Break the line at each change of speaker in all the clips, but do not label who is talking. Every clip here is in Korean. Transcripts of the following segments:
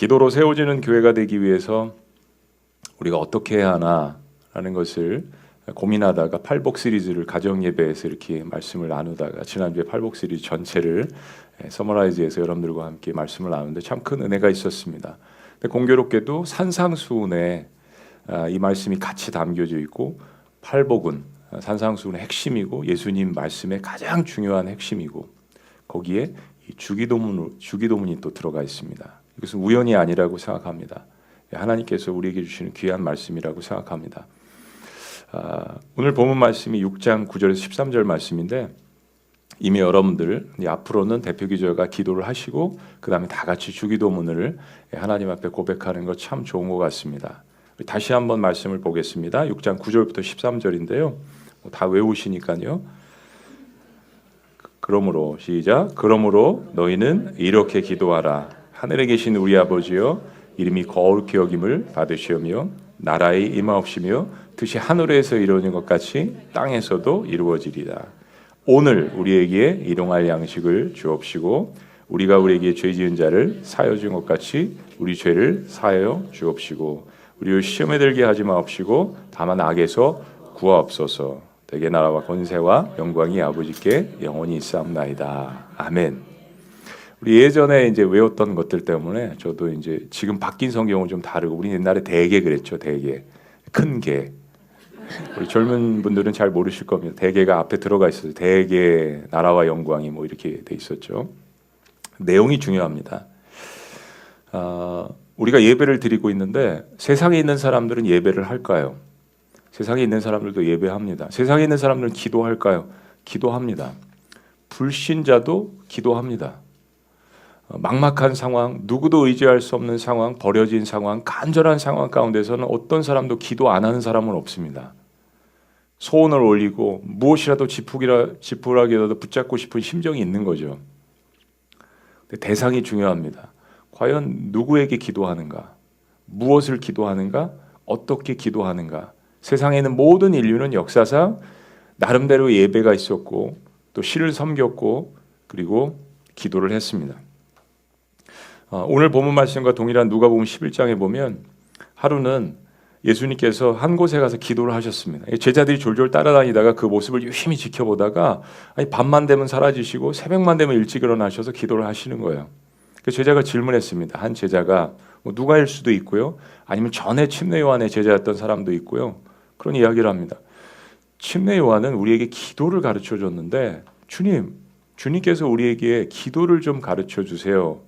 기도로 세워지는 교회가 되기 위해서 우리가 어떻게 해야 하나라는 것을 고민하다가 팔복 시리즈를 가정 예배에서 이렇게 말씀을 나누다가 지난주에 팔복 시리즈 전체를 서머라이즈해서 여러분들과 함께 말씀을 나누는데 참 큰 은혜가 있었습니다. 근데 공교롭게도 산상수훈에 이 말씀이 같이 담겨져 있고 팔복은 산상수훈의 핵심이고 예수님 말씀의 가장 중요한 핵심이고 거기에 이 주기도문이 또 들어가 있습니다. 이것은 우연이 아니라고 생각합니다. 하나님께서 우리에게 주시는 귀한 말씀이라고 생각합니다. 오늘 본문 말씀이 6장 9절에서 13절 말씀인데 이미 여러분들 앞으로는 대표 기자가 기도를 하시고 그 다음에 다 같이 주기도문을 하나님 앞에 고백하는 것 참 좋은 것 같습니다. 다시 한번 말씀을 보겠습니다. 6장 9절부터 13절인데요. 다 외우시니까요. 그러므로 시작. 그러므로 너희는 이렇게 기도하라. 하늘에 계신 우리 아버지여 이름이 거룩히 여김을 받으시오며 나라의 임하옵시며 뜻이 하늘에서 이루어진 것 같이 땅에서도 이루어지리라. 오늘 우리에게 일용할 양식을 주옵시고 우리가 우리에게 죄 지은 자를 사하여 준 것 같이 우리 죄를 사하여 주옵시고 우리를 시험에 들게 하지 마옵시고 다만 악에서 구하옵소서. 대개 나라와 권세와 영광이 아버지께 영원히 있사옵나이다. 아멘. 우리 예전에 이제 외웠던 것들 때문에 저도 이제 지금 바뀐 성경은 좀 다르고 우리 옛날에 대개 그랬죠. 대개 큰 개. 우리 젊은 분들은 잘 모르실 겁니다. 대개가 앞에 들어가 있어요. 대개 나라와 영광이 뭐 이렇게 돼 있었죠. 내용이 중요합니다. 우리가 예배를 드리고 있는데 세상에 있는 사람들은 예배를 할까요? 세상에 있는 사람들도 예배합니다. 세상에 있는 사람들은 기도할까요? 기도합니다. 불신자도 기도합니다. 막막한 상황, 누구도 의지할 수 없는 상황, 버려진 상황, 간절한 상황 가운데서는 어떤 사람도 기도 안 하는 사람은 없습니다. 소원을 올리고 무엇이라도 지푸라기라도 붙잡고 싶은 심정이 있는 거죠. 근데 대상이 중요합니다. 과연 누구에게 기도하는가? 무엇을 기도하는가? 어떻게 기도하는가? 세상에 있는 모든 인류는 역사상 나름대로 예배가 있었고 또 시를 섬겼고 그리고 기도를 했습니다. 오늘 본문 말씀과 동일한 누가복음 11장에 보면 하루는 예수님께서 한 곳에 가서 기도를 하셨습니다. 제자들이 졸졸 따라다니다가 그 모습을 유심히 지켜보다가 밤만 되면 사라지시고 새벽만 되면 일찍 일어나셔서 기도를 하시는 거예요. 제자가 질문했습니다. 한 제자가 누가일 수도 있고요. 아니면 전에 침례 요한의 제자였던 사람도 있고요. 그런 이야기를 합니다. 침례 요한은 우리에게 기도를 가르쳐 줬는데 주님께서 우리에게 기도를 좀 가르쳐 주세요.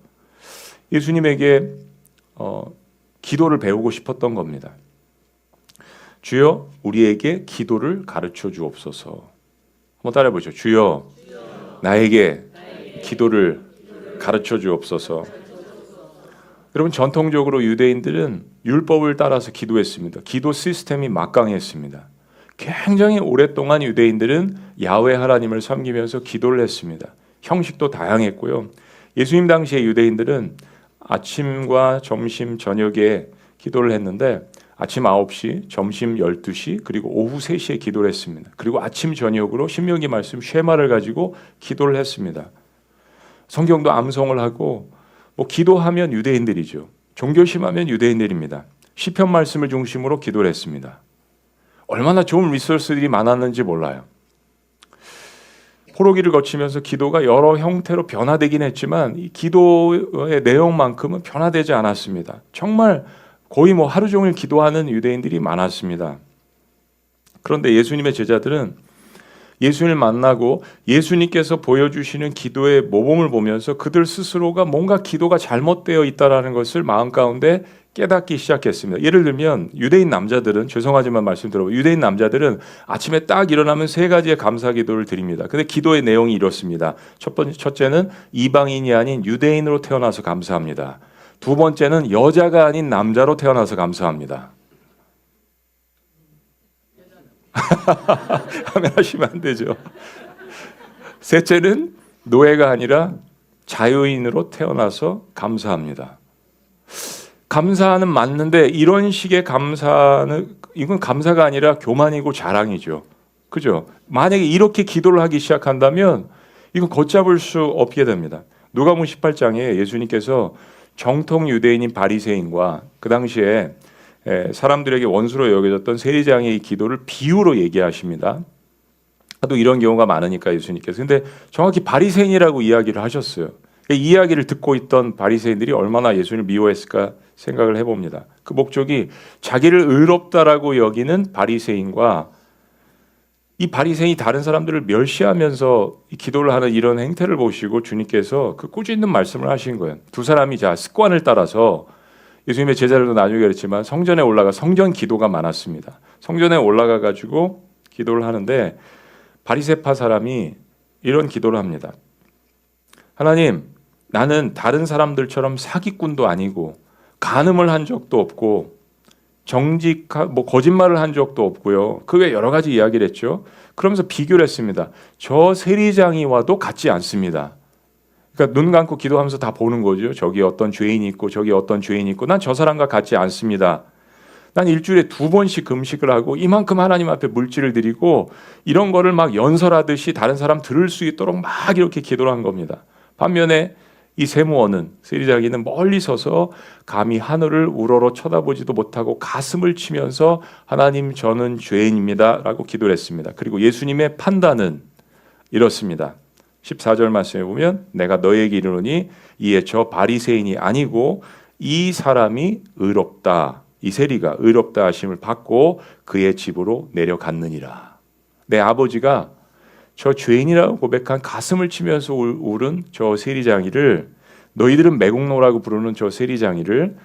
예수님에게 기도를 배우고 싶었던 겁니다. 주여 우리에게 기도를 가르쳐 주옵소서. 한번 따라해 보죠. 주여 나에게 기도를 가르쳐 주옵소서. 여러분 전통적으로 유대인들은 율법을 따라서 기도했습니다. 기도 시스템이 막강했습니다. 굉장히 오랫동안 유대인들은 야훼 하나님을 섬기면서 기도를 했습니다. 형식도 다양했고요. 예수님 당시의 유대인들은 아침과 점심, 저녁에 기도를 했는데 아침 9시, 점심 12시, 그리고 오후 3시에 기도를 했습니다. 그리고 아침, 저녁으로 신명기 말씀 쉐마를 가지고 기도를 했습니다. 성경도 암송을 하고 기도하면 유대인들이죠. 종교심하면 유대인들입니다. 시편 말씀을 중심으로 기도를 했습니다. 얼마나 좋은 리소스들이 많았는지 몰라요. 포로기를 거치면서 기도가 여러 형태로 변화되긴 했지만 이 기도의 내용만큼은 변화되지 않았습니다. 정말 거의 하루 종일 기도하는 유대인들이 많았습니다. 그런데 예수님의 제자들은 예수님을 만나고 예수님께서 보여주시는 기도의 모범을 보면서 그들 스스로가 뭔가 기도가 잘못되어 있다는 것을 마음 가운데 깨닫기 시작했습니다. 예를 들면 유대인 남자들은 죄송하지만 말씀 들어보면 유대인 남자들은 아침에 딱 일어나면 3가지의 감사 기도를 드립니다. 근데 기도의 내용이 이렇습니다. 첫째는 이방인이 아닌 유대인으로 태어나서 감사합니다. 두 번째는 여자가 아닌 남자로 태어나서 감사합니다. 하시면 안 되죠. 셋째는 노예가 아니라 자유인으로 태어나서 감사합니다. 감사는 맞는데 이런 식의 감사는 이건 감사가 아니라 교만이고 자랑이죠. 그죠? 만약에 이렇게 기도를 하기 시작한다면 이건 걷잡을 수 없게 됩니다. 누가복음 18장에 예수님께서 정통 유대인인 바리새인과 그 당시에 사람들에게 원수로 여겨졌던 세리장의 이 기도를 비유로 얘기하십니다. 또 이런 경우가 많으니까 예수님께서. 근데 정확히 바리새인이라고 이야기를 하셨어요. 이 이야기를 듣고 있던 바리새인들이 얼마나 예수님을 미워했을까 생각을 해봅니다. 그 목적이 자기를 의롭다라고 여기는 바리새인과 이 바리새인이 다른 사람들을 멸시하면서 이 기도를 하는 이런 행태를 보시고 주님께서 그 꾸짖는 말씀을 하신 거예요. 두 사람이 자 습관을 따라서 예수님의 제자들도 나중에 그랬지만 성전에 올라가 성전 기도가 많았습니다. 성전에 올라가 가지고 기도를 하는데 바리새파 사람이 이런 기도를 합니다. 하나님, 나는 다른 사람들처럼 사기꾼도 아니고 간음을 한 적도 없고 거짓말을 한 적도 없고요. 그 외 여러 가지 이야기를 했죠. 그러면서 비교를 했습니다. 저 세리장이 와도 같지 않습니다. 그러니까 눈 감고 기도하면서 다 보는 거죠. 저기 어떤 죄인이 있고 저기 어떤 죄인이 있고 난 저 사람과 같지 않습니다. 난 일주일에 2번씩 금식을 하고 이만큼 하나님 앞에 물질을 드리고 이런 거를 막 연설하듯이 다른 사람 들을 수 있도록 막 이렇게 기도를 한 겁니다. 반면에 이 세무원은 세리자기는 멀리 서서 감히 하늘을 우러러 쳐다보지도 못하고 가슴을 치면서 하나님 저는 죄인입니다 라고 기도를 했습니다. 그리고 예수님의 판단은 이렇습니다. 14절 말씀에 보면 내가 너에게 이르노니 이에 저 바리새인이 아니고 이 사람이 의롭다. 이 세리가 의롭다 하심을 받고 그의 집으로 내려갔느니라. 내 아버지가 저 죄인이라고 고백한 가슴을 치면서 울은 저 세리장이를 너희들은 매국노라고 부르는 저 세리장이를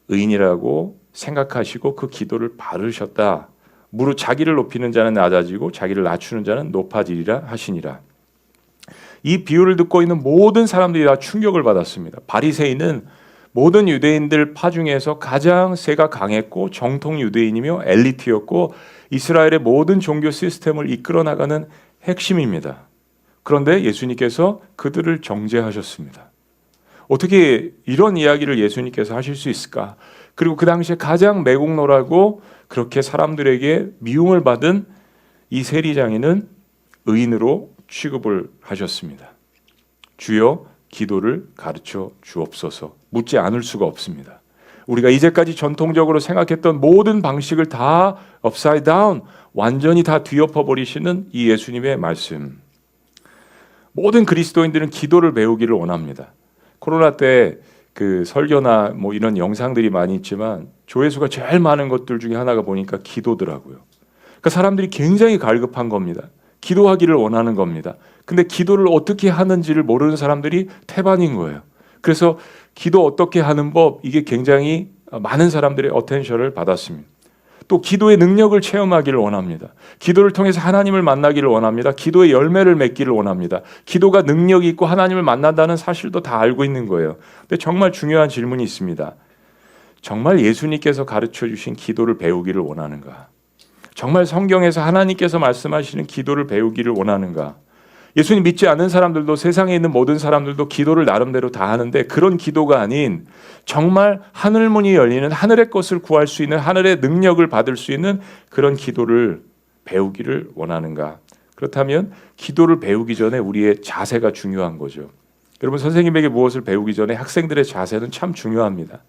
의인이라고 생각하시고 그 기도를 받으셨다. 무릇 자기를 높이는 자는 낮아지고 자기를 낮추는 자는 높아지리라 하시니라. 이 비유를 듣고 있는 모든 사람들이 다 충격을 받았습니다. 바리새인은 모든 유대인들 파 중에서 가장 세가 강했고 정통 유대인이며 엘리트였고 이스라엘의 모든 종교 시스템을 이끌어 나가는 핵심입니다. 그런데 예수님께서 그들을 정죄하셨습니다. 어떻게 이런 이야기를 예수님께서 하실 수 있을까? 그리고 그 당시에 가장 매국노라고 그렇게 사람들에게 미움을 받은 이 세리장이는 의인으로 취급을 하셨습니다. 주여 기도를 가르쳐 주옵소서. 묻지 않을 수가 없습니다. 우리가 이제까지 전통적으로 생각했던 모든 방식을 다 upside down, 완전히 다 뒤엎어 버리시는 이 예수님의 말씀. 모든 그리스도인들은 기도를 배우기를 원합니다. 코로나 때 그 설교나 뭐 이런 영상들이 많이 있지만 조회수가 제일 많은 것들 중에 하나가 보니까 기도더라고요. 그러니까 사람들이 굉장히 갈급한 겁니다. 기도하기를 원하는 겁니다. 근데 기도를 어떻게 하는지를 모르는 사람들이 태반인 거예요. 그래서 기도 어떻게 하는 법, 이게 굉장히 많은 사람들의 어텐션을 받았습니다. 또 기도의 능력을 체험하기를 원합니다. 기도를 통해서 하나님을 만나기를 원합니다. 기도의 열매를 맺기를 원합니다. 기도가 능력이 있고 하나님을 만난다는 사실도 다 알고 있는 거예요. 근데 정말 중요한 질문이 있습니다. 정말 예수님께서 가르쳐 주신 기도를 배우기를 원하는가? 정말 성경에서 하나님께서 말씀하시는 기도를 배우기를 원하는가? 예수님 믿지 않는 사람들도 세상에 있는 모든 사람들도 기도를 나름대로 다 하는데 그런 기도가 아닌 정말 하늘문이 열리는 하늘의 것을 구할 수 있는 하늘의 능력을 받을 수 있는 그런 기도를 배우기를 원하는가? 그렇다면 기도를 배우기 전에 우리의 자세가 중요한 거죠. 여러분 선생님에게 무엇을 배우기 전에 학생들의 자세는 참 중요합니다.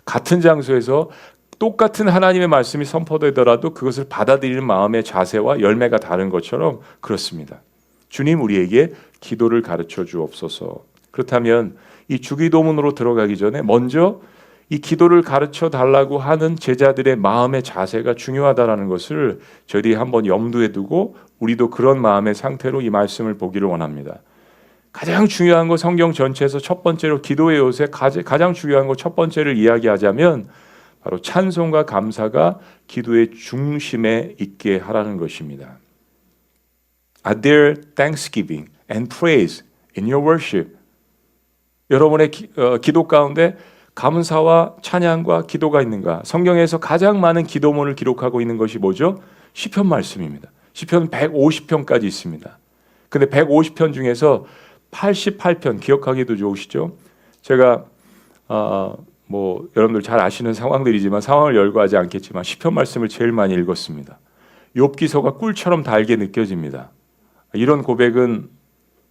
같은 장소에서 똑같은 하나님의 말씀이 선포되더라도 그것을 받아들이는 마음의 자세와 열매가 다른 것처럼 그렇습니다. 주님 우리에게 기도를 가르쳐 주옵소서. 그렇다면 이 주기도문으로 들어가기 전에 먼저 이 기도를 가르쳐 달라고 하는 제자들의 마음의 자세가 중요하다는 것을 저희들이 한번 염두에 두고 우리도 그런 마음의 상태로 이 말씀을 보기를 원합니다. 가장 중요한 거 성경 전체에서 첫 번째로 기도의 요새 가장 중요한 거 첫 번째를 이야기하자면 바로 찬송과 감사가 기도의 중심에 있게 하라는 것입니다. Are there thanksgiving and praise in your worship? 여러분의 기도 가운데 감사와 찬양과 기도가 있는가? 성경에서 가장 많은 기도문을 기록하고 있는 것이 뭐죠? 시편 말씀입니다. 시편 150편까지 있습니다. 근데 150편 중에서 88편 기억하기도 좋으시죠? 제가 뭐 여러분들 잘 아시는 상황들이지만 상황을 열거하지 않겠지만 시편 말씀을 제일 많이 읽었습니다. 욥기서가 꿀처럼 달게 느껴집니다. 이런 고백은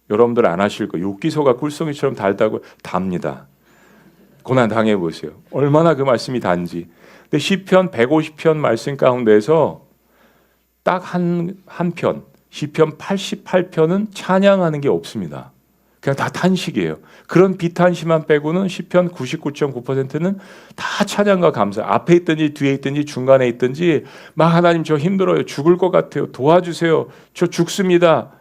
여러분들 안 하실 거예요. 욥기서가 꿀송이처럼 달다고 답니다. 고난 당해 보세요. 얼마나 그 말씀이 단지. 근데 시편 150편 말씀 가운데서 딱 한 편, 시편 88편은 찬양하는 게 없습니다. 그냥 다 탄식이에요. 그런 비탄시만 빼고는 시편 99.9%는 다 찬양과 감사. 앞에 있든지 뒤에 있든지 중간에 있든지 막 하나님 저 힘들어요. 죽을 것 같아요. 도와주세요. 저 죽습니다.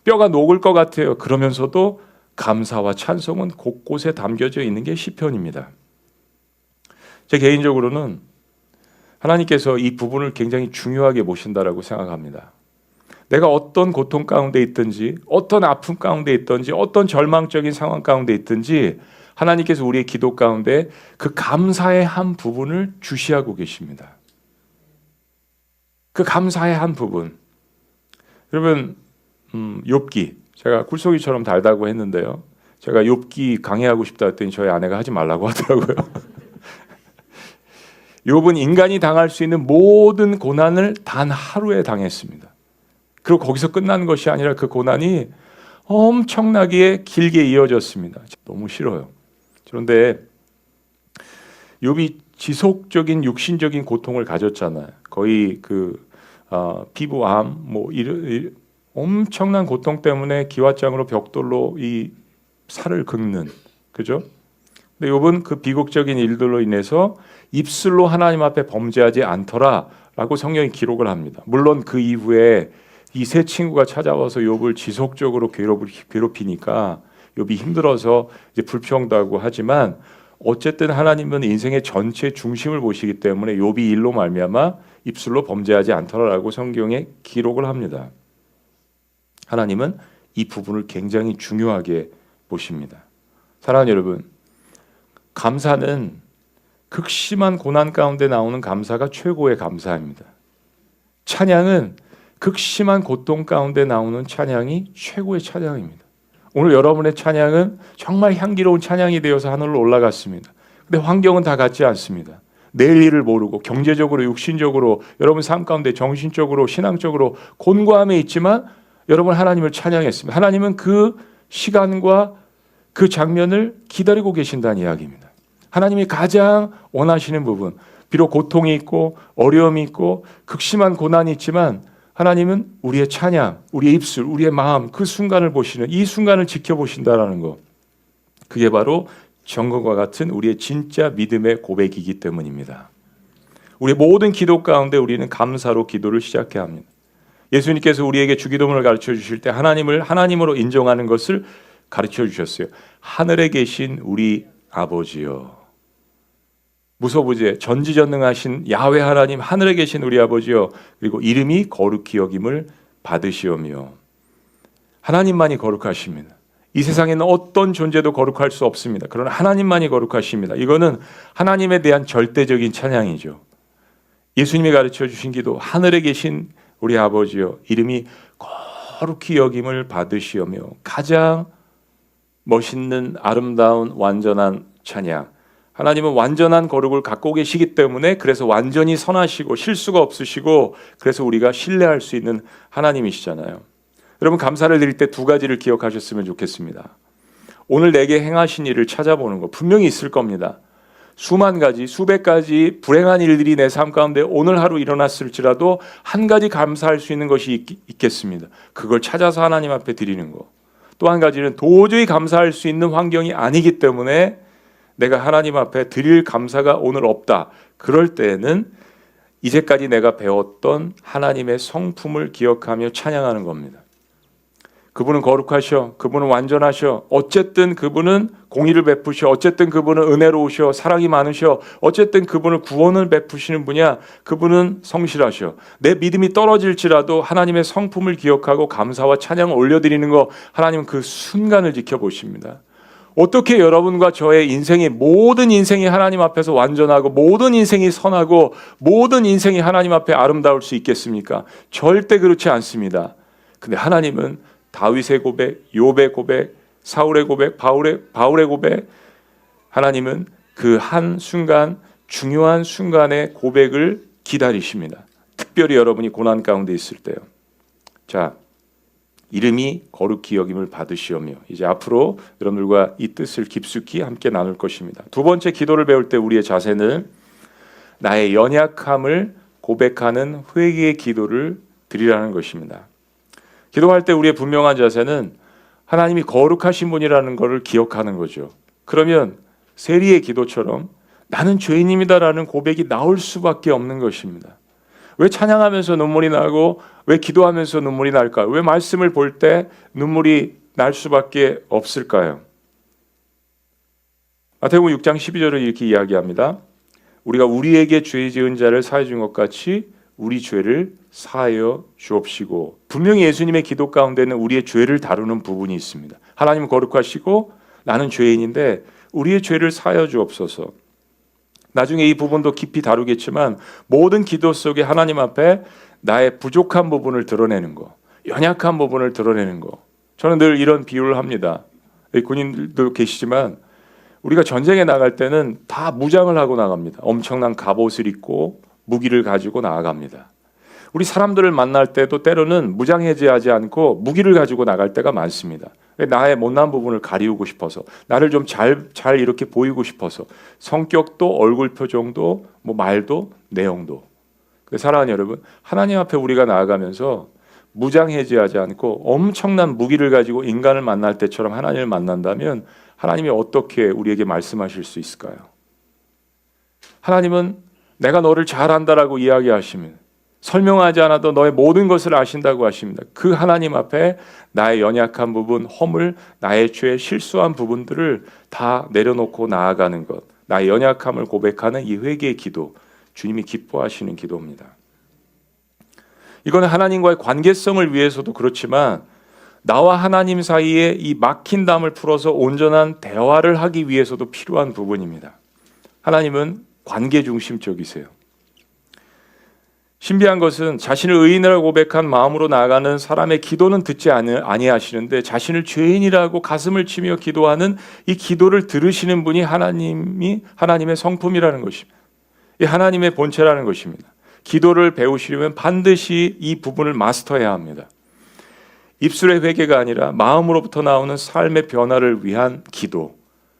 뼈가 녹을 것 같아요. 그러면서도 감사와 찬송은 곳곳에 담겨져 있는 게 시편입니다. 제 개인적으로는 하나님께서 이 부분을 굉장히 중요하게 보신다라고 생각합니다. 내가 어떤 고통 가운데 있든지 어떤 아픔 가운데 있든지 어떤 절망적인 상황 가운데 있든지 하나님께서 우리의 기도 가운데 그 감사의 한 부분을 주시하고 계십니다. 그 감사의 한 부분. 여러분 욥기 제가 굴속이처럼 달다고 했는데요. 제가 욥기 강의하고 싶다 했더니 저희 아내가 하지 말라고 하더라고요. 욥은 인간이 당할 수 있는 모든 고난을 단 하루에 당했습니다. 그리고 거기서 끝난 것이 아니라 그 고난이 엄청나게 길게 이어졌습니다. 너무 싫어요. 그런데 욥이 지속적인 육신적인 고통을 가졌잖아요. 거의 피부암, 엄청난 고통 때문에 기왓장으로 벽돌로 이 살을 긁는, 그죠? 근데 욥은 그 비극적인 일들로 인해서 입술로 하나님 앞에 범죄하지 않더라라고 성경이 기록을 합니다. 물론 그 이후에 이 세 친구가 찾아와서 욥을 지속적으로 괴롭히니까 욥이 힘들어서 이제 불평도 하고 하지만 어쨌든 하나님은 인생의 전체 중심을 보시기 때문에 욥이 일로 말미암아 입술로 범죄하지 않더라라고 성경에 기록을 합니다. 하나님은 이 부분을 굉장히 중요하게 보십니다. 사랑하는 여러분, 감사는 극심한 고난 가운데 나오는 감사가 최고의 감사입니다. 찬양은 극심한 고통 가운데 나오는 찬양이 최고의 찬양입니다. 오늘 여러분의 찬양은 정말 향기로운 찬양이 되어서 하늘로 올라갔습니다. 근데 환경은 다 같지 않습니다. 내일 일을 모르고 경제적으로 육신적으로 여러분 삶 가운데 정신적으로 신앙적으로 곤고함에 있지만 여러분 하나님을 찬양했습니다. 하나님은 그 시간과 그 장면을 기다리고 계신다는 이야기입니다. 하나님이 가장 원하시는 부분, 비록 고통이 있고 어려움이 있고 극심한 고난이 있지만 하나님은 우리의 찬양, 우리의 입술, 우리의 마음 그 순간을 보시는 이 순간을 지켜보신다라는 것. 그게 바로 정금과 같은 우리의 진짜 믿음의 고백이기 때문입니다. 우리의 모든 기도 가운데 우리는 감사로 기도를 시작해야 합니다. 예수님께서 우리에게 주기도문을 가르쳐 주실 때 하나님을 하나님으로 인정하는 것을 가르쳐 주셨어요. 하늘에 계신 우리 아버지여. 무소부재 전지전능하신 야훼 하나님 하늘에 계신 우리 아버지여, 그리고 이름이 거룩히 여김을 받으시오며. 하나님만이 거룩하십니다. 이 세상에는 어떤 존재도 거룩할 수 없습니다. 그러나 하나님만이 거룩하십니다. 이거는 하나님에 대한 절대적인 찬양이죠. 예수님이 가르쳐 주신 기도, 하늘에 계신 우리 아버지여 이름이 거룩히 여김을 받으시오며. 가장 멋있는 아름다운 완전한 찬양. 하나님은 완전한 거룩을 갖고 계시기 때문에 그래서 완전히 선하시고 실수가 없으시고 그래서 우리가 신뢰할 수 있는 하나님이시잖아요. 여러분 감사를 드릴 때 두 가지를 기억하셨으면 좋겠습니다. 오늘 내게 행하신 일을 찾아보는 거 분명히 있을 겁니다. 수만 가지 수백 가지 불행한 일들이 내 삶 가운데 오늘 하루 일어났을지라도 한 가지 감사할 수 있는 것이 있겠습니다. 그걸 찾아서 하나님 앞에 드리는 거. 또 한 가지는 도저히 감사할 수 있는 환경이 아니기 때문에 내가 하나님 앞에 드릴 감사가 오늘 없다. 그럴 때에는 이제까지 내가 배웠던 하나님의 성품을 기억하며 찬양하는 겁니다. 그분은 거룩하셔. 그분은 완전하셔. 어쨌든 그분은 공의를 베푸셔. 어쨌든 그분은 은혜로우셔. 사랑이 많으셔. 어쨌든 그분은 구원을 베푸시는 분이야. 그분은 성실하셔. 내 믿음이 떨어질지라도 하나님의 성품을 기억하고 감사와 찬양을 올려드리는 거, 하나님은 그 순간을 지켜보십니다. 어떻게 여러분과 저의 인생이 모든 인생이 하나님 앞에서 완전하고 모든 인생이 선하고 모든 인생이 하나님 앞에 아름다울 수 있겠습니까? 절대 그렇지 않습니다. 근데 하나님은 다윗의 고백, 욥의 고백, 사울의 고백, 바울의 고백, 하나님은 그 한 순간 중요한 순간의 고백을 기다리십니다. 특별히 여러분이 고난 가운데 있을 때요. 자, 이름이 거룩히 여김을 받으시오며. 이제 앞으로 여러분들과 이 뜻을 깊숙이 함께 나눌 것입니다. 두 번째, 기도를 배울 때 우리의 자세는 나의 연약함을 고백하는 회개의 기도를 드리라는 것입니다. 기도할 때 우리의 분명한 자세는 하나님이 거룩하신 분이라는 것을 기억하는 거죠. 그러면 세리의 기도처럼 나는 죄인입니다라는 고백이 나올 수밖에 없는 것입니다. 왜 찬양하면서 눈물이 나고 왜 기도하면서 눈물이 날까요? 왜 말씀을 볼 때 눈물이 날 수밖에 없을까요? 마태복음 6장 12절을 이렇게 이야기합니다. 우리가 우리에게 죄 지은 자를 사하여 준 것 같이 우리 죄를 사하여 주옵시고. 분명히 예수님의 기도 가운데는 우리의 죄를 다루는 부분이 있습니다. 하나님은 거룩하시고 나는 죄인인데 우리의 죄를 사하여 주옵소서. 나중에 이 부분도 깊이 다루겠지만 모든 기도 속에 하나님 앞에 나의 부족한 부분을 드러내는 거, 연약한 부분을 드러내는 거. 저는 늘 이런 비유를 합니다. 군인들도 계시지만 우리가 전쟁에 나갈 때는 다 무장을 하고 나갑니다. 엄청난 갑옷을 입고 무기를 가지고 나아갑니다. 우리 사람들을 만날 때도 때로는 무장해제하지 않고 무기를 가지고 나갈 때가 많습니다. 나의 못난 부분을 가리우고 싶어서, 나를 좀 잘 이렇게 보이고 싶어서, 성격도 얼굴 표정도 뭐 말도 내용도. 사랑하는 여러분, 하나님 앞에 우리가 나아가면서 무장해제하지 않고 엄청난 무기를 가지고 인간을 만날 때처럼 하나님을 만난다면 하나님이 어떻게 우리에게 말씀하실 수 있을까요? 하나님은 내가 너를 잘한다라고 이야기하시면 설명하지 않아도 너의 모든 것을 아신다고 하십니다. 그 하나님 앞에 나의 연약한 부분, 허물, 나의 죄, 실수한 부분들을 다 내려놓고 나아가는 것, 나의 연약함을 고백하는 이 회개의 기도, 주님이 기뻐하시는 기도입니다. 이거는 하나님과의 관계성을 위해서도 그렇지만 나와 하나님 사이에 이 막힌 담을 풀어서 온전한 대화를 하기 위해서도 필요한 부분입니다. 하나님은 관계 중심적이세요. 신비한 것은 자신을 의인이라고 고백한 마음으로 나아가는 사람의 기도는 듣지 아니하시는데 자신을 죄인이라고 가슴을 치며 기도하는 이 기도를 들으시는 분이 하나님의 성품이라는 것입니다. 이 하나님의 본체라는 것입니다. 기도를 배우시려면 반드시 이 부분을 마스터해야 합니다. 입술의 회개가 아니라 마음으로부터 나오는 삶의 변화를 위한 기도,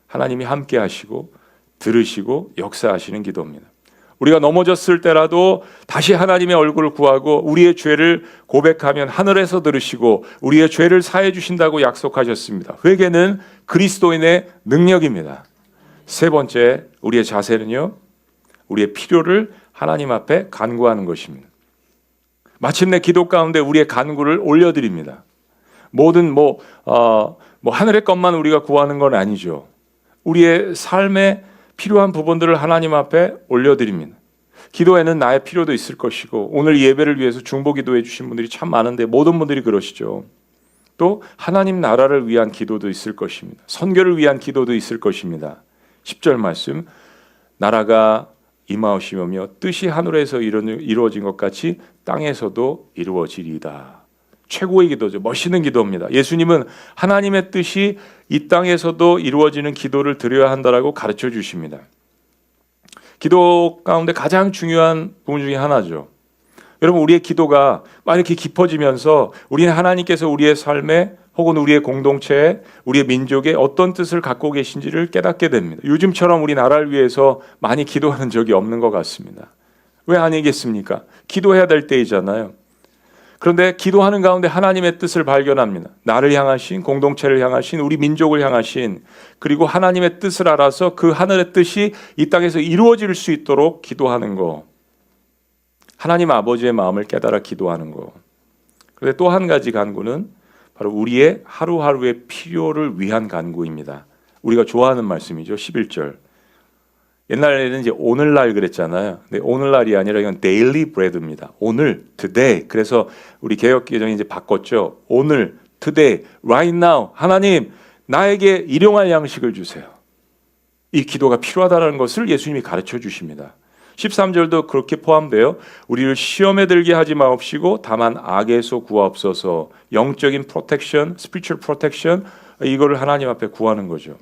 하나님이 함께 하시고 들으시고 역사하시는 기도입니다. 우리가 넘어졌을 때라도 다시 하나님의 얼굴을 구하고 우리의 죄를 고백하면 하늘에서 들으시고 우리의 죄를 사해 주신다고 약속하셨습니다. 회개는 그리스도인의 능력입니다. 세 번째, 우리의 자세는요, 우리의 필요를 하나님 앞에 간구하는 것입니다. 마침내 기도 가운데 우리의 간구를 올려드립니다. 모든 하늘의 것만 우리가 구하는 건 아니죠. 우리의 삶에 필요한 부분들을 하나님 앞에 올려드립니다. 기도에는 나의 필요도 있을 것이고 오늘 예배를 위해서 중보 기도해 주신 분들이 참 많은데 모든 분들이 그러시죠. 또 하나님 나라를 위한 기도도 있을 것입니다. 선교를 위한 기도도 있을 것입니다. 10절 말씀, 나라가 임하오시며 뜻이 하늘에서 이루어진 것 같이 땅에서도 이루어지리이다. 최고의 기도죠. 멋있는 기도입니다. 예수님은 하나님의 뜻이 이 땅에서도 이루어지는 기도를 드려야 한다라고 가르쳐 주십니다. 기도 가운데 가장 중요한 부분 중에 하나죠. 여러분, 우리의 기도가 막 이렇게 깊어지면서 우리는 하나님께서 우리의 삶에 혹은 우리의 공동체에 우리의 민족에 어떤 뜻을 갖고 계신지를 깨닫게 됩니다. 요즘처럼 우리 나라를 위해서 많이 기도하는 적이 없는 것 같습니다. 왜 아니겠습니까? 기도해야 될 때이잖아요. 그런데 기도하는 가운데 하나님의 뜻을 발견합니다. 나를 향하신, 공동체를 향하신, 우리 민족을 향하신, 그리고 하나님의 뜻을 알아서 그 하늘의 뜻이 이 땅에서 이루어질 수 있도록 기도하는 거. 하나님 아버지의 마음을 깨달아 기도하는 거. 그런데 또 한 가지 간구는 바로 우리의 하루하루의 필요를 위한 간구입니다. 우리가 좋아하는 말씀이죠. 11절. 옛날에는 이제 오늘날 그랬잖아요. 근데 오늘날이 아니라 이건 daily bread입니다. 오늘, today. 그래서 우리 개역 개정이 이제 바꿨죠. 오늘, today, right now. 하나님, 나에게 일용할 양식을 주세요. 이 기도가 필요하다는 것을 예수님이 가르쳐 주십니다. 13절도 그렇게 포함되어 우리를 시험에 들게 하지 마옵시고 다만 악에서 구하옵소서. 영적인 protection, spiritual protection, 이거를 하나님 앞에 구하는 거죠.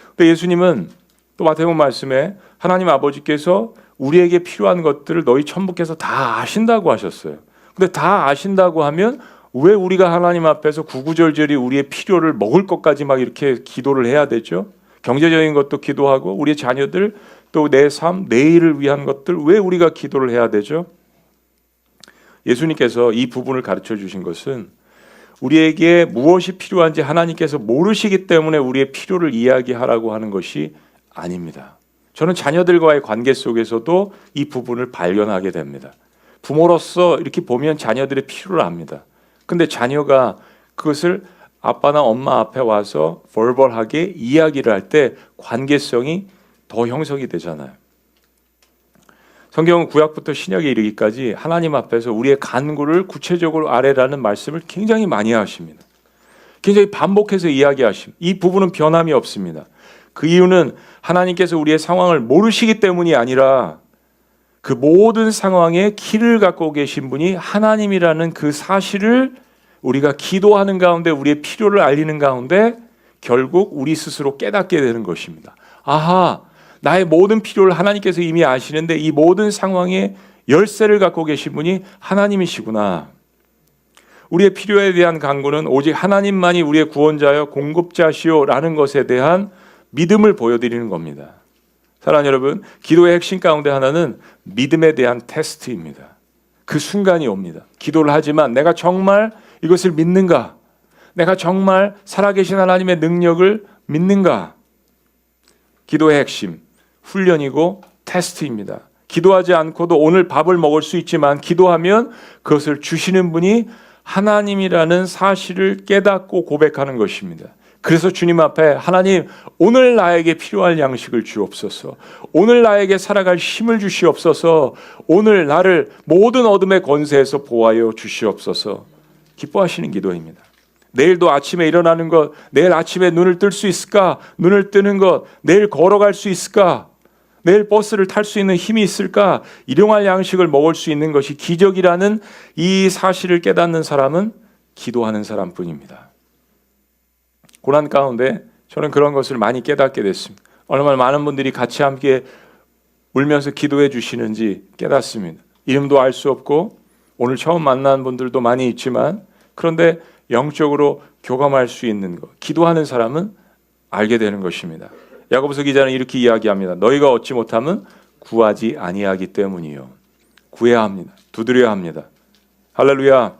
근데 예수님은 또 마태복음 말씀에 하나님 아버지께서 우리에게 필요한 것들을 너희 천부께서 다 아신다고 하셨어요. 근데 다 아신다고 하면 왜 우리가 하나님 앞에서 구구절절히 우리의 필요를 먹을 것까지 막 이렇게 기도를 해야 되죠? 경제적인 것도 기도하고 우리의 자녀들 또 내 삶, 내일을 위한 것들 왜 우리가 기도를 해야 되죠? 예수님께서 이 부분을 가르쳐 주신 것은 우리에게 무엇이 필요한지 하나님께서 모르시기 때문에 우리의 필요를 이야기하라고 하는 것이 아닙니다. 저는 자녀들과의 관계 속에서도 이 부분을 발견하게 됩니다. 부모로서 이렇게 보면 자녀들의 필요를 압니다. 근데 자녀가 그것을 아빠나 엄마 앞에 와서 벌벌하게 이야기를 할 때 관계성이 더 형성이 되잖아요. 성경은 구약부터 신약에 이르기까지 하나님 앞에서 우리의 간구를 구체적으로 아뢰라는 말씀을 굉장히 많이 하십니다. 굉장히 반복해서 이야기하십니다. 이 부분은 변함이 없습니다. 그 이유는 하나님께서 우리의 상황을 모르시기 때문이 아니라 그 모든 상황에 키를 갖고 계신 분이 하나님이라는 그 사실을 우리가 기도하는 가운데 우리의 필요를 알리는 가운데 결국 우리 스스로 깨닫게 되는 것입니다. 아하, 나의 모든 필요를 하나님께서 이미 아시는데 이 모든 상황에 열쇠를 갖고 계신 분이 하나님이시구나. 우리의 필요에 대한 간구는 오직 하나님만이 우리의 구원자여 공급자시오라는 것에 대한 믿음을 보여드리는 겁니다. 사랑하는 여러분, 기도의 핵심 가운데 하나는 믿음에 대한 테스트입니다. 그 순간이 옵니다. 기도를 하지만 내가 정말 이것을 믿는가? 내가 정말 살아계신 하나님의 능력을 믿는가? 기도의 핵심, 훈련이고 테스트입니다. 기도하지 않고도 오늘 밥을 먹을 수 있지만 기도하면 그것을 주시는 분이 하나님이라는 사실을 깨닫고 고백하는 것입니다. 그래서 주님 앞에 하나님, 오늘 나에게 필요할 양식을 주옵소서. 오늘 나에게 살아갈 힘을 주시옵소서. 오늘 나를 모든 어둠의 권세에서 보호하여 주시옵소서. 기뻐하시는 기도입니다. 내일도 아침에 일어나는 것, 내일 아침에 눈을 뜰 수 있을까? 눈을 뜨는 것, 내일 걸어갈 수 있을까? 내일 버스를 탈 수 있는 힘이 있을까? 일용할 양식을 먹을 수 있는 것이 기적이라는 이 사실을 깨닫는 사람은 기도하는 사람뿐입니다. 고난 가운데 저는 그런 것을 많이 깨닫게 됐습니다. 얼마나 많은 분들이 같이 함께 울면서 기도해 주시는지 깨닫습니다. 이름도 알 수 없고 오늘 처음 만난 분들도 많이 있지만 그런데 영적으로 교감할 수 있는 것, 기도하는 사람은 알게 되는 것입니다. 야고보서 기자는 이렇게 이야기합니다. 너희가 얻지 못하면 구하지 아니하기 때문이요. 구해야 합니다. 두드려야 합니다. 할렐루야.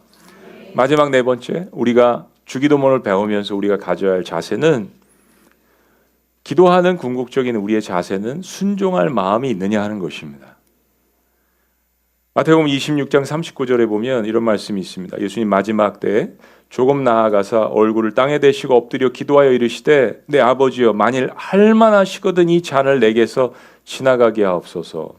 마지막 네 번째, 우리가 주기도문을 배우면서 우리가 가져야 할 자세는, 기도하는 궁극적인 우리의 자세는 순종할 마음이 있느냐 하는 것입니다. 마태복음 26장 39절에 보면 이런 말씀이 있습니다. 예수님 마지막 때에 조금 나아가사 얼굴을 땅에 대시고 엎드려 기도하여 이르시되 내 아버지여, 만일 할만하시거든 이 잔을 내게서 지나가게 하옵소서.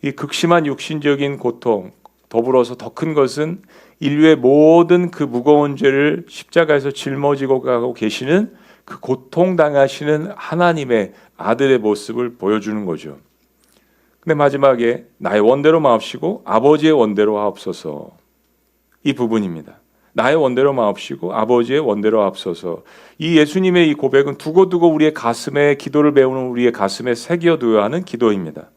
이 극심한 육신적인 고통 더불어서 더 큰 것은 인류의 모든 그 무거운 죄를 십자가에서 짊어지고 가고 계시는 그 고통당하시는 하나님의 아들의 모습을 보여주는 거죠. 근데 마지막에 나의 원대로 마옵시고 아버지의 원대로 하옵소서. 이 부분입니다. 나의 원대로 마옵시고 아버지의 원대로 하옵소서. 이 예수님의 이 고백은 두고두고 우리의 가슴에, 기도를 배우는 우리의 가슴에 새겨두어야 하는 기도입니다.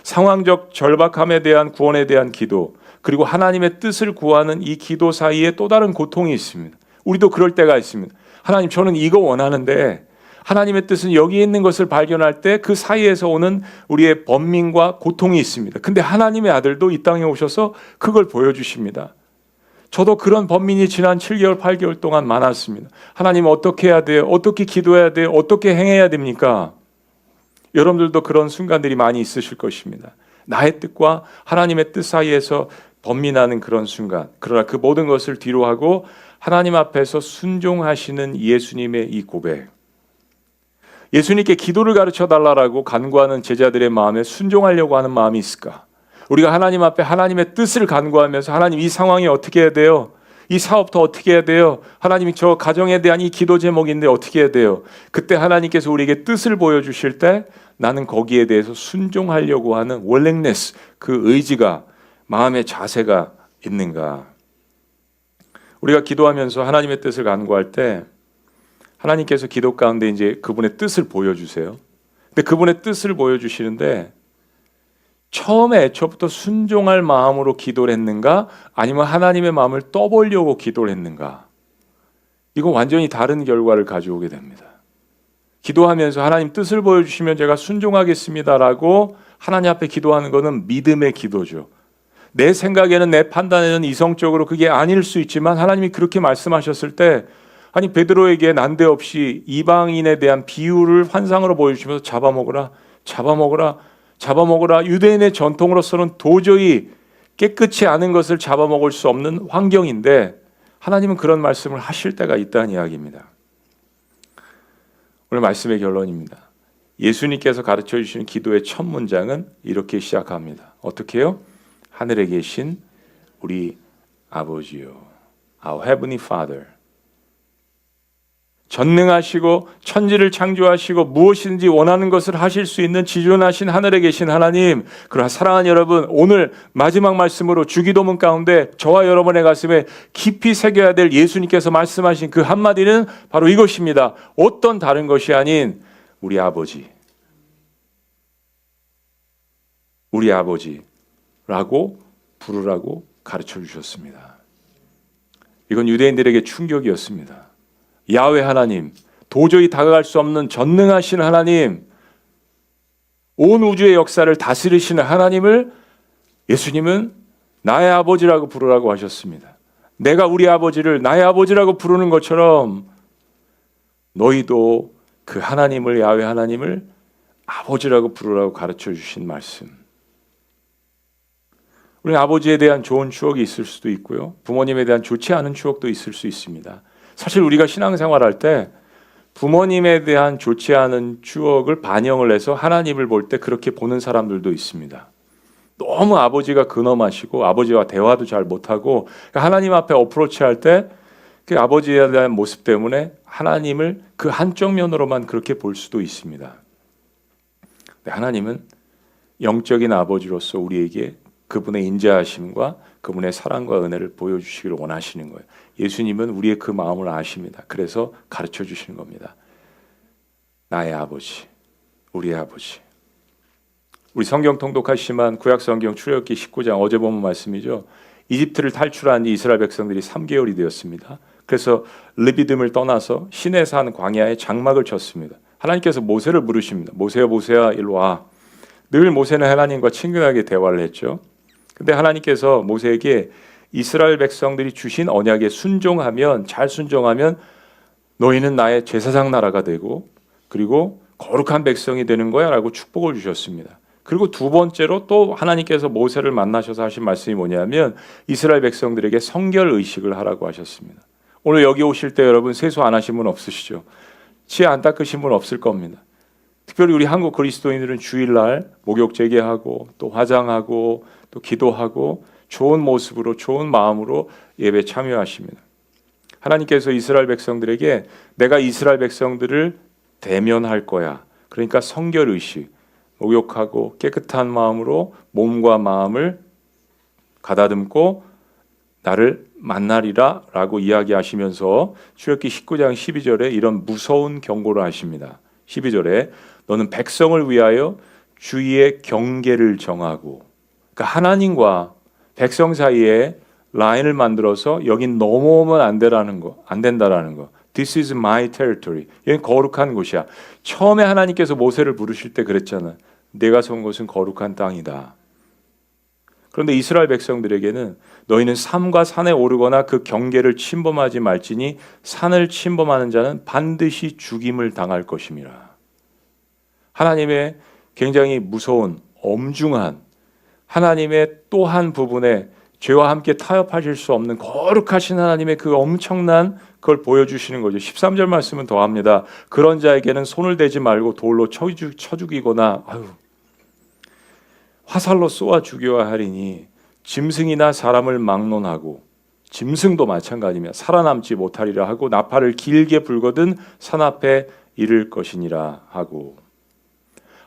상황적 절박함에 대한 구원에 대한 기도, 그리고 하나님의 뜻을 구하는 이 기도 사이에 또 다른 고통이 있습니다. 우리도 그럴 때가 있습니다. 하나님, 저는 이거 원하는데 하나님의 뜻은 여기 있는 것을 발견할 때 그 사이에서 오는 우리의 번민과 고통이 있습니다. 근데 하나님의 아들도 이 땅에 오셔서 그걸 보여주십니다. 저도 그런 번민이 지난 7개월, 8개월 동안 많았습니다. 하나님, 어떻게 해야 돼요? 어떻게 기도해야 돼요? 어떻게 행해야 됩니까? 여러분들도 그런 순간들이 많이 있으실 것입니다. 나의 뜻과 하나님의 뜻 사이에서 번민하는 그런 순간. 그러나 그 모든 것을 뒤로 하고 하나님 앞에서 순종하시는 예수님의 이 고백. 예수님께 기도를 가르쳐 달라고 간구하는 제자들의 마음에 순종하려고 하는 마음이 있을까? 우리가 하나님 앞에 하나님의 뜻을 간구하면서 하나님, 이 상황이 어떻게 해야 돼요? 이 사업도 어떻게 해야 돼요? 하나님이 저 가정에 대한 이 기도 제목인데 어떻게 해야 돼요? 그때 하나님께서 우리에게 뜻을 보여주실 때 나는 거기에 대해서 순종하려고 하는 willingness, 그 의지가, 마음의 자세가 있는가? 우리가 기도하면서 하나님의 뜻을 간구할 때 하나님께서 기도 가운데 이제 그분의 뜻을 보여주세요. 근데 그분의 뜻을 보여주시는데 처음에 애초부터 순종할 마음으로 기도를 했는가? 아니면 하나님의 마음을 떠보려고 기도를 했는가? 이거 완전히 다른 결과를 가져오게 됩니다. 기도하면서 하나님 뜻을 보여주시면 제가 순종하겠습니다라고 하나님 앞에 기도하는 것은 믿음의 기도죠. 내 생각에는, 내 판단에는 이성적으로 그게 아닐 수 있지만 하나님이 그렇게 말씀하셨을 때, 아니 베드로에게 난데없이 이방인에 대한 비유를 환상으로 보여주시면서 잡아먹으라, 잡아먹으라, 잡아먹으라. 유대인의 전통으로서는 도저히 깨끗이 않은 것을 잡아먹을 수 없는 환경인데 하나님은 그런 말씀을 하실 때가 있다는 이야기입니다. 오늘 말씀의 결론입니다. 예수님께서 가르쳐 주시는 기도의 첫 문장은 이렇게 시작합니다. 어떻게 해요? 하늘에 계신 우리 아버지요, Our Heavenly Father. 전능하시고 천지를 창조하시고 무엇이든지 원하는 것을 하실 수 있는 지존하신 하늘에 계신 하나님, 그러나 사랑하는 여러분, 오늘 마지막 말씀으로 주기도문 가운데 저와 여러분의 가슴에 깊이 새겨야 될 예수님께서 말씀하신 그 한마디는 바로 이것입니다. 어떤 다른 것이 아닌 우리 아버지, 우리 아버지라고 부르라고 가르쳐 주셨습니다. 이건 유대인들에게 충격이었습니다. 야훼 하나님, 도저히 다가갈 수 없는 전능하신 하나님, 온 우주의 역사를 다스리시는 하나님을 예수님은 나의 아버지라고 부르라고 하셨습니다. 내가 우리 아버지를 나의 아버지라고 부르는 것처럼 너희도 그 하나님을, 야훼 하나님을 아버지라고 부르라고 가르쳐 주신 말씀. 우리 아버지에 대한 좋은 추억이 있을 수도 있고요, 부모님에 대한 좋지 않은 추억도 있을 수 있습니다. 사실 우리가 신앙생활할 때 부모님에 대한 좋지 않은 추억을 반영을 해서 하나님을 볼 때 그렇게 보는 사람들도 있습니다. 너무 아버지가 근엄하시고 아버지와 대화도 잘 못하고 하나님 앞에 어프로치할 때 그 아버지에 대한 모습 때문에 하나님을 그 한쪽 면으로만 그렇게 볼 수도 있습니다. 하나님은 영적인 아버지로서 우리에게 그분의 인자하심과 그분의 사랑과 은혜를 보여주시기를 원하시는 거예요. 예수님은 우리의 그 마음을 아십니다. 그래서 가르쳐 주시는 겁니다. 나의 아버지, 우리의 아버지. 우리 성경 통독하시지만 구약성경 출애굽기 19장 어제 본 말씀이죠. 이집트를 탈출한 이스라엘 백성들이 3개월이 되었습니다. 그래서 르비딤을 떠나서 시내 산 광야에 장막을 쳤습니다. 하나님께서 모세를 부르십니다. 모세야, 모세야, 일로 와. 늘 모세는 하나님과 친근하게 대화를 했죠. 근데 하나님께서 모세에게 이스라엘 백성들이 주신 언약에 순종하면, 잘 순종하면 너희는 나의 제사장 나라가 되고 그리고 거룩한 백성이 되는 거야 라고 축복을 주셨습니다. 그리고 두 번째로 또 하나님께서 모세를 만나셔서 하신 말씀이 뭐냐면 이스라엘 백성들에게 성결 의식을 하라고 하셨습니다. 오늘 여기 오실 때 여러분 세수 안 하신 분 없으시죠? 치아 안 닦으신 분 없을 겁니다. 특별히 우리 한국 그리스도인들은 주일날 목욕 재개하고 또 화장하고 또 기도하고 좋은 모습으로 좋은 마음으로 예배 참여하십니다. 하나님께서 이스라엘 백성들에게 내가 이스라엘 백성들을 대면할 거야. 그러니까 성결의식, 목욕하고 깨끗한 마음으로 몸과 마음을 가다듬고 나를 만나리라 라고 이야기하시면서 출애굽기 19장 12절에 이런 무서운 경고를 하십니다. 12절에 너는 백성을 위하여 주의의 경계를 정하고, 그러니까 하나님과 백성 사이에 라인을 만들어서 여긴 넘어오면 안 된다라는 거. This is my territory. 여긴 거룩한 곳이야. 처음에 하나님께서 모세를 부르실 때 그랬잖아. 내가 선 곳은 거룩한 땅이다. 그런데 이스라엘 백성들에게는 너희는 산과 산에 오르거나 그 경계를 침범하지 말지니 산을 침범하는 자는 반드시 죽임을 당할 것임이라. 하나님의 굉장히 무서운 엄중한 하나님의 또 한 부분에 죄와 함께 타협하실 수 없는 거룩하신 하나님의 그 엄청난 그걸 보여주시는 거죠. 13절 말씀은 더합니다. 그런 자에게는 손을 대지 말고 돌로 쳐 죽이거나 화살로 쏘아 죽여야 하리니 짐승이나 사람을 막론하고, 짐승도 마찬가지며 살아남지 못하리라 하고 나팔을 길게 불거든 산 앞에 이를 것이니라 하고,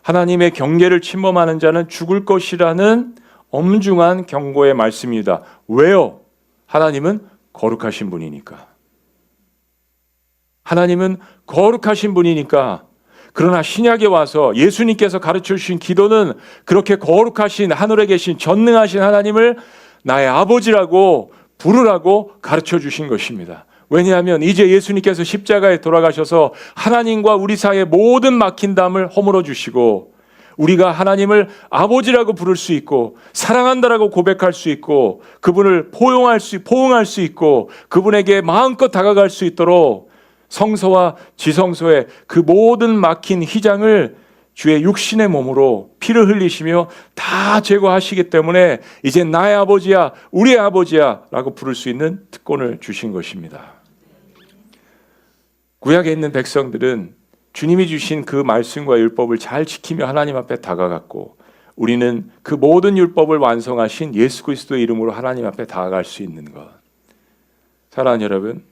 하나님의 경계를 침범하는 자는 죽을 것이라는 엄중한 경고의 말씀입니다. 왜요? 하나님은 거룩하신 분이니까. 하나님은 거룩하신 분이니까. 그러나 신약에 와서 예수님께서 가르쳐 주신 기도는 그렇게 거룩하신 하늘에 계신 전능하신 하나님을 나의 아버지라고 부르라고 가르쳐 주신 것입니다. 왜냐하면 이제 예수님께서 십자가에 돌아가셔서 하나님과 우리 사이의 모든 막힌 담을 허물어 주시고 우리가 하나님을 아버지라고 부를 수 있고 사랑한다라고 고백할 수 있고 그분을 포용할 수 있고 그분에게 마음껏 다가갈 수 있도록 성소와 지성소의 그 모든 막힌 휘장을 주의 육신의 몸으로 피를 흘리시며 다 제거하시기 때문에 이제 나의 아버지야 우리의 아버지야 라고 부를 수 있는 특권을 주신 것입니다. 구약에 있는 백성들은 주님이 주신 그 말씀과 율법을 잘 지키며 하나님 앞에 다가갔고 우리는 그 모든 율법을 완성하신 예수 그리스도의 이름으로 하나님 앞에 다가갈 수 있는 것. 사랑하는 여러분,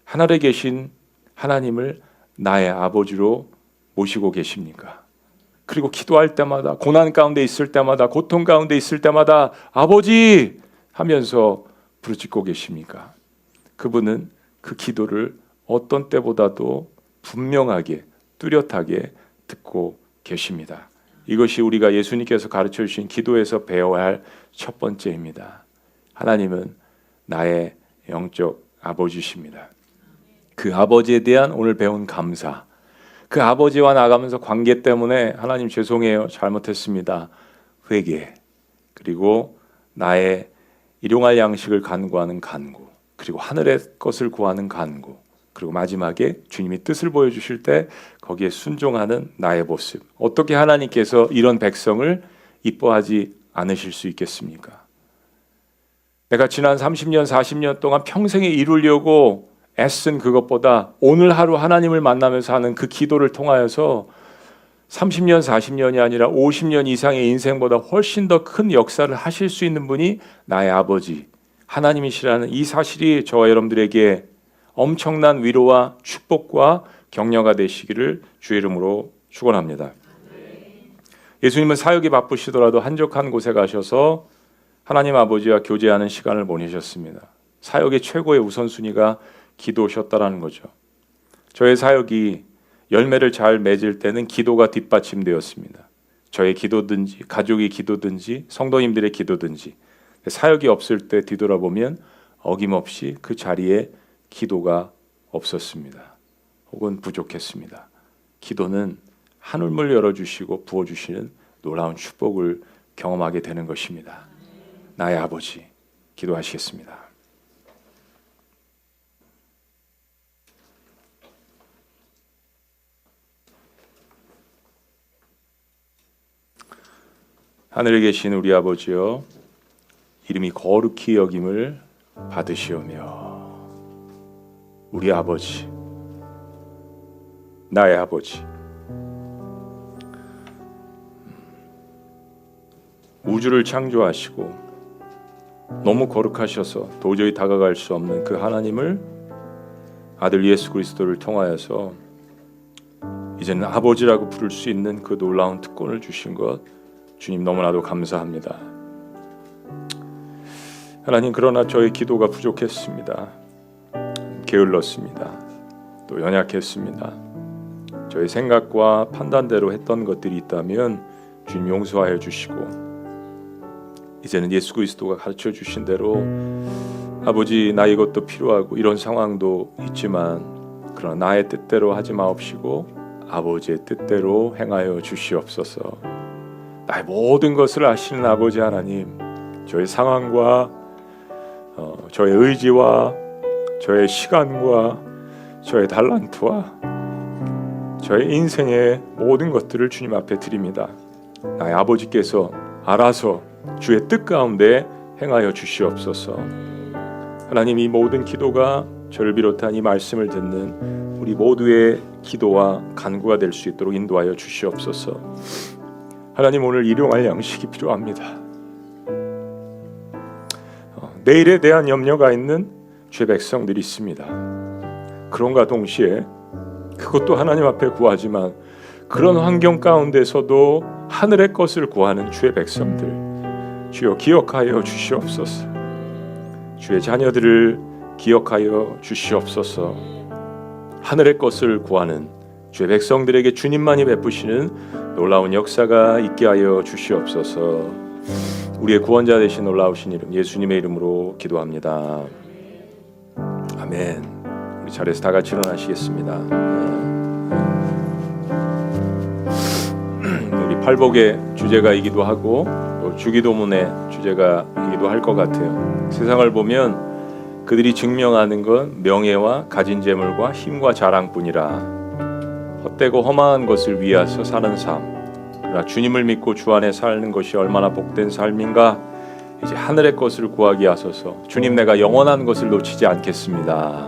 하늘에 계신 하나님을 나의 아버지로 모시고 계십니까? 그리고 기도할 때마다 고난 가운데 있을 때마다 고통 가운데 있을 때마다 아버지 하면서 부르짖고 계십니까? 그분은 그 기도를 어떤 때보다도 분명하게 뚜렷하게 듣고 계십니다. 이것이 우리가 예수님께서 가르쳐 주신 기도에서 배워야 할 첫 번째입니다. 하나님은 나의 영적 아버지십니다. 그 아버지에 대한 오늘 배운 감사, 그 아버지와 나가면서 관계 때문에 하나님 죄송해요, 잘못했습니다, 회개, 그리고 나의 일용할 양식을 간구하는 간구, 그리고 하늘의 것을 구하는 간구, 그리고 마지막에 주님이 뜻을 보여주실 때 거기에 순종하는 나의 모습. 어떻게 하나님께서 이런 백성을 이뻐하지 않으실 수 있겠습니까? 내가 지난 30년, 40년 동안 평생에 이루려고 애쓴 그것보다 오늘 하루 하나님을 만나면서 하는 그 기도를 통하여서 30년, 40년이 아니라 50년 이상의 인생보다 훨씬 더 큰 역사를 하실 수 있는 분이 나의 아버지, 하나님이시라는 이 사실이 저와 여러분들에게 엄청난 위로와 축복과 격려가 되시기를 주의 이름으로 축원합니다. 예수님은 사역이 바쁘시더라도 한적한 곳에 가셔서 하나님 아버지와 교제하는 시간을 보내셨습니다. 사역의 최고의 우선순위가 기도셨다라는 거죠. 저의 사역이 열매를 잘 맺을 때는 기도가 뒷받침되었습니다. 저의 기도든지 가족의 기도든지 성도님들의 기도든지 사역이 없을 때 뒤돌아보면 어김없이 그 자리에 기도가 없었습니다. 혹은 부족했습니다. 기도는 하늘문을 열어주시고 부어주시는 놀라운 축복을 경험하게 되는 것입니다. 나의 아버지, 기도하시겠습니다. 하늘에 계신 우리 아버지여, 이름이 거룩히 여김을 받으시오며 우리 아버지, 나의 아버지, 우주를 창조하시고 너무 거룩하셔서 도저히 다가갈 수 없는 그 하나님을 아들 예수 그리스도를 통하여서 이제는 아버지라고 부를 수 있는 그 놀라운 특권을 주신 것 주님 너무나도 감사합니다. 하나님, 그러나 저의 기도가 부족했습니다. 게을렀습니다. 또 연약했습니다. 저의 생각과 판단대로 했던 것들이 있다면 주님 용서하여 주시고 이제는 예수 그리스도가 가르쳐 주신 대로 아버지, 나 이것도 필요하고 이런 상황도 있지만 그러나 나의 뜻대로 하지 마옵시고 아버지의 뜻대로 행하여 주시옵소서. 나의 모든 것을 아시는 아버지 하나님, 저의 상황과 저의 의지와 저의 시간과 저의 달란트와 저의 인생의 모든 것들을 주님 앞에 드립니다. 나의 아버지께서 알아서 주의 뜻 가운데 행하여 주시옵소서. 하나님, 이 모든 기도가 저를 비롯한 이 말씀을 듣는 우리 모두의 기도와 간구가 될 수 있도록 인도하여 주시옵소서. 하나님, 오늘 일용할 양식이 필요합니다. 내일에 대한 염려가 있는 주의 백성들이 있습니다. 그런가 동시에 그것도 하나님 앞에 구하지만 그런 환경 가운데서도 하늘의 것을 구하는 주의 백성들, 주여 기억하여 주시옵소서. 주의 자녀들을 기억하여 주시옵소서. 하늘의 것을 구하는 주의 백성들에게 주님만이 베푸시는 놀라운 역사가 있게 하여 주시옵소서. 우리의 구원자 되신 놀라우신 이름 예수님의 이름으로 기도합니다. 아멘. 우리 자리에서 다 같이 일어나시겠습니다. 우리 팔복의 주제가이기도 하고 또 주기도문의 주제가이기도 할 것 같아요. 세상을 보면 그들이 증명하는 건 명예와 가진 재물과 힘과 자랑뿐이라 헛되고 허망한 것을 위하여 사는 삶. 그러나 주님을 믿고 주 안에 사는 것이 얼마나 복된 삶인가. 이제 하늘의 것을 구하기 하소서. 주님, 내가 영원한 것을 놓치지 않겠습니다.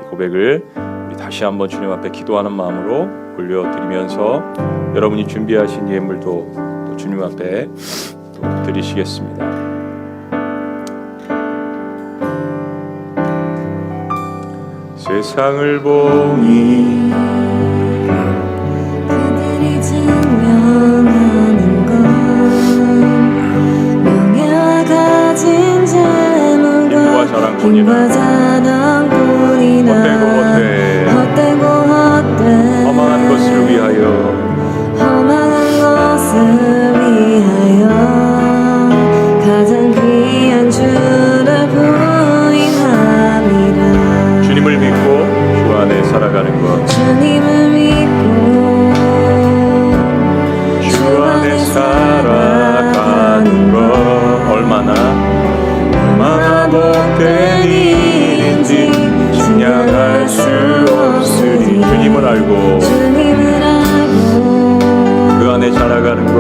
이 고백을 우리 다시 한번 주님 앞에 기도하는 마음으로 올려드리면서 여러분이 준비하신 예물도 또 주님 앞에 또 드리시겠습니다. 세상을 보니
그들이 증명하는 것 명예와 가진 재물과 힘과 자랑뿐이라 헛되고
허망한 것을 위하여
가장 귀한 주를 부인함이라.
주님을 믿고 주 안에 살아가는 것.
주님을 믿고
주 안에 살아가는 것 얼마나 복된 일인지 증량할 수 없으니 주님을 알고 그 안에 살아가는 것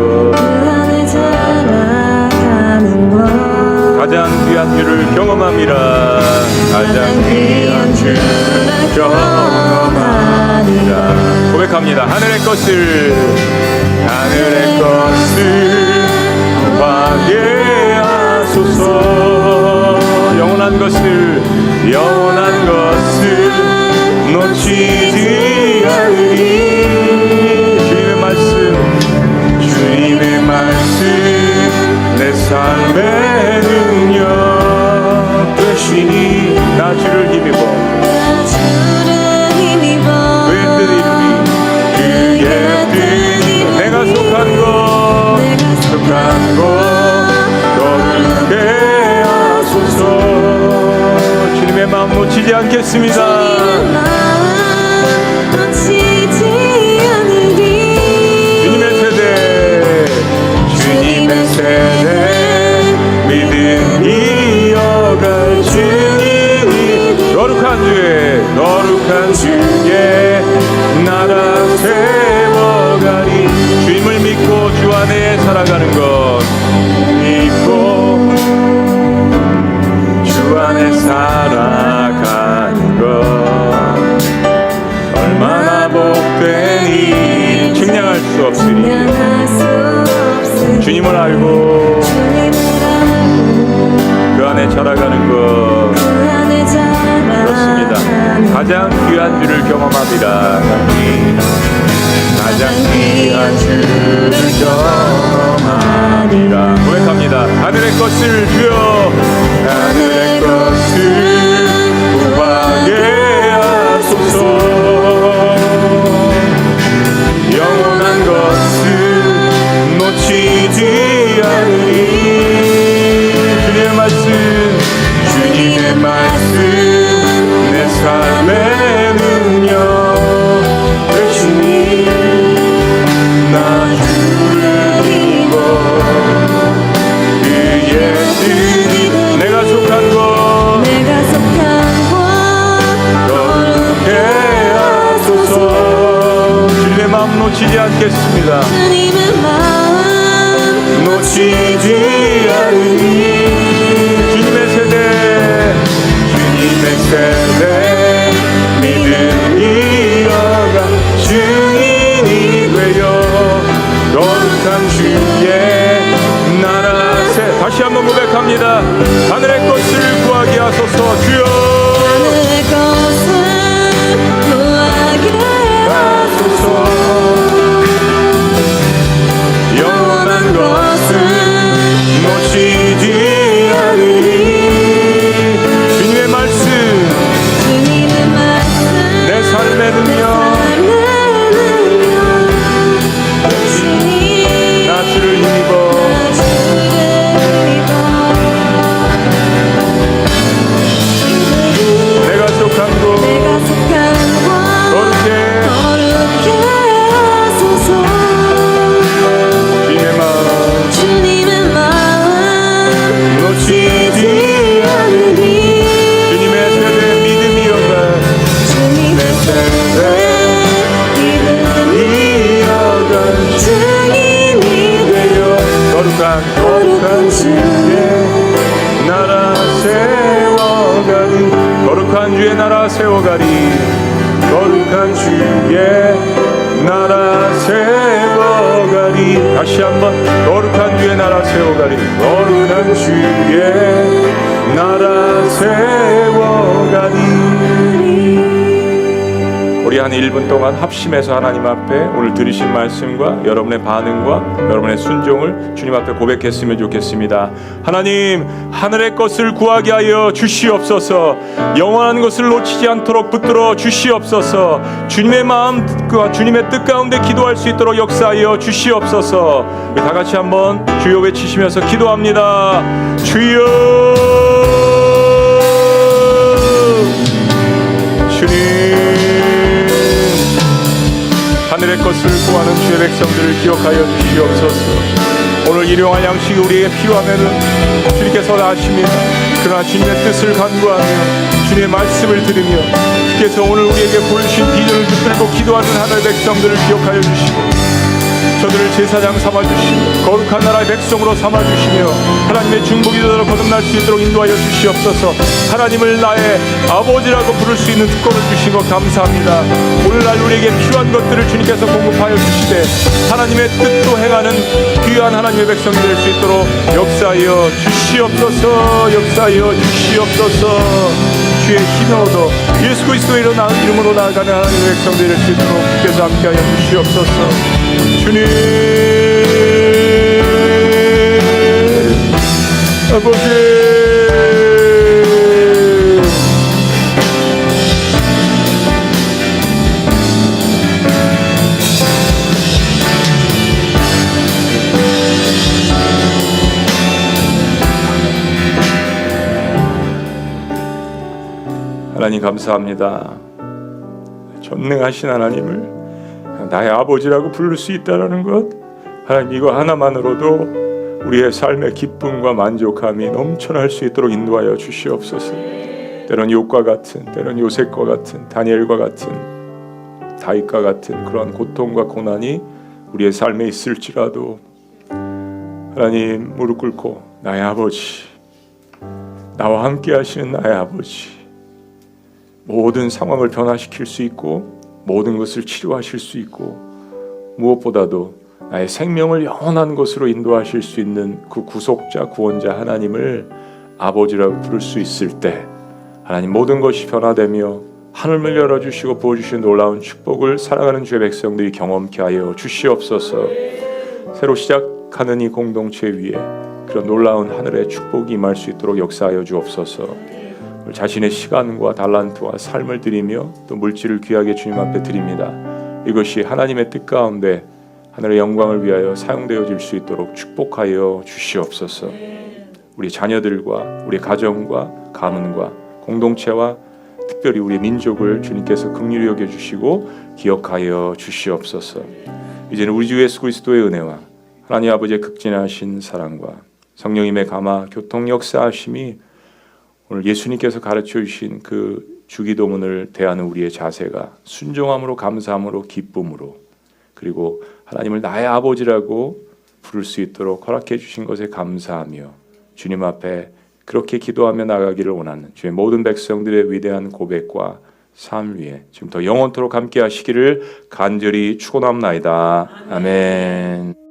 가장 귀한 주를 경험함이라. 가장 귀한 주를 경험함이라. 고백합니다. 하늘의 것을 구하게 하소서. 영원한 것을 놓치지 않으리. 주님의 말씀 내 삶의 능력 되시니 나 주를 힘입어 그의 뜻 이루리. 그의 뜻 내가 속한 것 거룩해 하소서. 주님의 마음 놓치지 않겠습니다. 믿음 이어갈 주님이 거룩한 주의 나라 세워가리. 주님을 믿고 주 안에 살아가는 것 믿고 주 안에 살아가는 것 얼마나 복된 일 증량할 수 없으니 주님을 알고 그 안에 살아가는 것 그렇습니다. 가장 귀한 주를 경험합니다. 가장 귀한 주를 경험합니다. 고백합니다. 하늘의 것을 주여 하늘의 것을 구하게 하소서. 영원한 것을 놓치지 않으리. 주님의 말씀 내 삶의 능력 되시니 나 주를 믿고 그의 뜻이 내가 속한 것 거룩해 하소서. 주님의 마음 놓치지 않겠습니다.
주님의 마음
놓치지 않으니. 주님의 세대 믿음 이어가 증인이 되어 거룩한 주의 나라 다시 한번 고백합니다. 하늘의 것을 구하게 하소서. 주여
하늘의 것을 구하게 하소서.
영원한 것을 놓치지 않으리. 주님의 말씀 내 삶의 능력 나라 세워가리. 거룩한 주의 나라 세워가리. 다시 한번 거룩한 주의 나라 세워가리. 거룩한 주의 나라 세워가리. 우리 한 1분 동안 합심해서 하나님 앞에 오늘 들으신 말씀과 여러분의 반응과 여러분의 순종을 주님 앞에 고백했으면 좋겠습니다. 하나님, 하늘의 것을 구하게 하여 주시옵소서. 영원한 것을 놓치지 않도록 붙들어 주시옵소서. 주님의 마음과 주님의 뜻 가운데 기도할 수 있도록 역사하여 주시옵소서. 우리 다 같이 한번 주여 외치시면서 기도합니다. 주여, 주님, 하늘의 것을 구하는 주의 백성들을 기억하여 주시옵소서. 오늘 일용할 양식이 우리에게 필요하면은 주님께서 다 아십니다. 그러나 주님의 뜻을 간구하며 주님의 말씀을 들으며 주께서 오늘 우리에게 보여주신 비전을 붙들고 기도하는 하나님의 백성들을 기억하여 주시고 저들을 제사장 삼아주시고 거룩한 나라의 백성으로 삼아주시며 하나님의 중보기 도로 거듭날 수 있도록 인도하여 주시옵소서. 하나님을 나의 아버지라고 부를 수 있는 특권을 주신 것 감사합니다. 오늘날 우리에게 필요한 것들을 주님께서 공급하여 주시되 하나님의 뜻도 행하는 귀한 하나님의 백성이 될 수 있도록 역사하여 주시옵소서. 역사하여 주시옵소서. 주의 힘을 얻어 예수 그리스도의 이름으로 나아가는 하나님의 백성들이 될 수 있도록 주께서 함께하여 주시옵소서. 주님, 아버지, 하나님 감사합니다. 전능하신 하나님을 나의 아버지라고 부를 수 있다는 것, 하나님 이거 하나만으로도 우리의 삶의 기쁨과 만족함이 넘쳐날 수 있도록 인도하여 주시옵소서. 때론 욥과 같은, 때론 요셉과 같은, 다니엘과 같은, 다윗과 같은 그러한 고통과 고난이 우리의 삶에 있을지라도 하나님 무릎 꿇고 나의 아버지, 나와 함께 하시는 나의 아버지, 모든 상황을 변화시킬 수 있고 모든 것을 치료하실 수 있고 무엇보다도 나의 생명을 영원한 것으로 인도하실 수 있는 그 구속자 구원자 하나님을 아버지라고 부를 수 있을 때 하나님 모든 것이 변화되며 하늘을 열어주시고 부어주신 놀라운 축복을 사랑하는 주의 백성들이 경험케 하여 주시옵소서. 새로 시작하는 이 공동체 위에 그런 놀라운 하늘의 축복이 임할 수 있도록 역사하여 주옵소서. 자신의 시간과 달란트와 삶을 드리며 또 물질을 귀하게 주님 앞에 드립니다. 이것이 하나님의 뜻 가운데 하늘의 영광을 위하여 사용되어질 수 있도록 축복하여 주시옵소서. 우리 자녀들과 우리 가정과 가문과 공동체와 특별히 우리 민족을 주님께서 긍휼히 여겨주시고 기억하여 주시옵소서. 이제는 우리 주 예수 그리스도의 은혜와 하나님 아버지의 극진하신 사랑과 성령님의 감화 교통 역사하심이 오늘 예수님께서 가르쳐 주신 그 주기도문을 대하는 우리의 자세가 순종함으로 감사함으로 기쁨으로 그리고 하나님을 나의 아버지라고 부를 수 있도록 허락해 주신 것에 감사하며 주님 앞에 그렇게 기도하며 나가기를 원하는 주의 모든 백성들의 위대한 고백과 삶 위에 지금 더 영원토록 함께 하시기를 간절히 축원합나이다. 아멘.